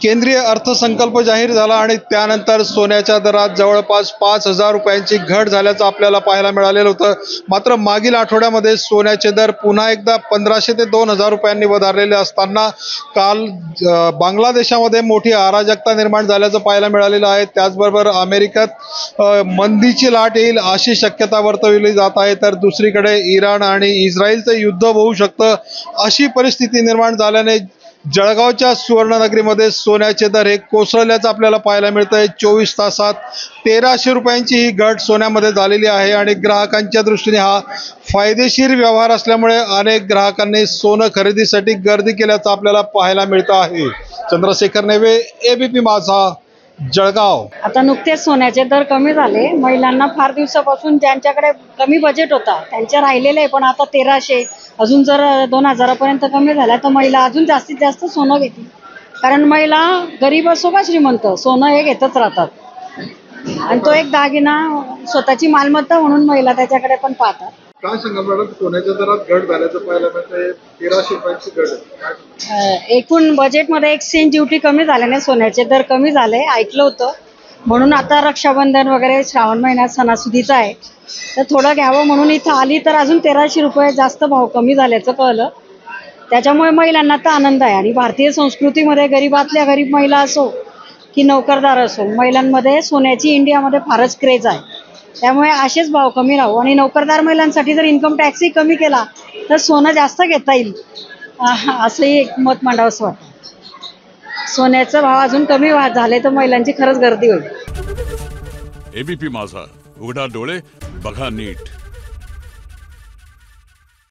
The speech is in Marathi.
केंद्रीय अर्थसंकल्प जाहीर झाला आणि त्यानंतर सोन्याच्या दरात जवळपास 5,000 रुपयांची घट झाल्याचं आपल्याला पाहायला मिळालेलं होतं. मात्र मागील आठवड्यामध्ये सोन्याचे दर पुन्हा एकदा 1,500 ते 2,000 रुपयांनी वधारलेले असताना काल बांगलादेशामध्ये मोठी अराजकता निर्माण झाल्याचं पाहायला मिळालेलं आहे. त्याचबरोबर अमेरिकेत मंदीची लाट येईल अशी शक्यता वर्तवली जात आहे, तर दुसरीकडे इराण आणि इस्रायलचं युद्ध होऊ शकतं अशी परिस्थिती निर्माण झाल्याने जळगावच्या सुवर्णनगरीमध्ये सोन्याचे दर हे कोसळल्याचं आपल्याला पाहायला मिळतंय. 24 तासात 1,300 रुपयांची ही घट सोन्यामध्ये झालेली आहे आणि ग्राहकांच्या दृष्टीने हा फायदेशीर व्यवहार असल्यामुळे अनेक ग्राहकांनी सोनं खरेदीसाठी गर्दी केल्याचं आपल्याला पाहायला मिळतं आहे. चंद्रशेखर नेवे, एबीपी माझा, जळगाव. आता नुकतेच सोन्याचे दर कमी झाले. महिलांना फार दिवसापासून ज्यांच्याकडे कमी बजेट होता त्यांचे राहिलेले आहे, पण आता 1,300 अजून जर 2,000 पर्यंत कमी झाला तर महिला अजून जास्तीत जास्त सोनं घेतील. कारण महिला गरीब असो का श्रीमंत, सोनं हे घेतच राहतात आणि तो एक दागिना स्वतःची मालमत्ता म्हणून महिला त्याच्याकडे पण पाहतात. काय सांगा मॅडम, सोन्याच्या दरात घट झाल्याचं पाहायला मिळतंय. 1,300 रुपयांची घट. एकूण बजेटमध्ये एक्सचेंज ड्युटी कमी झाल्याने सोन्याचे दर कमी झाले ऐकलं होतं. म्हणून आता रक्षाबंधन वगैरे श्रावण महिन्यात सणासुदीचा आहे, तर थोडं घ्यावं म्हणून इथं आली तर अजून 1,300 रुपये जास्त भाव कमी झाल्याचं कळलं. त्याच्यामुळे महिलांना तर आनंद आहे. आणि भारतीय संस्कृतीमध्ये गरीबातल्या गरीब महिला असो की नोकरदार असो, महिलांमध्ये सोन्याची इंडियामध्ये फारच क्रेज आहे. त्यामुळे असेच भाव कमी राहू आणि नोकरदार महिलांसाठी जर इन्कम टॅक्सही कमी केला तर सोनं जास्त घेता येईल असंही एक मत मांडावंसं वाटतं. सोन्याचा भाव अजून कमी झाले तर महिलांची खरंच गर्दी होईल. एबीपी माझा, उघडा डोळे बघा नीट.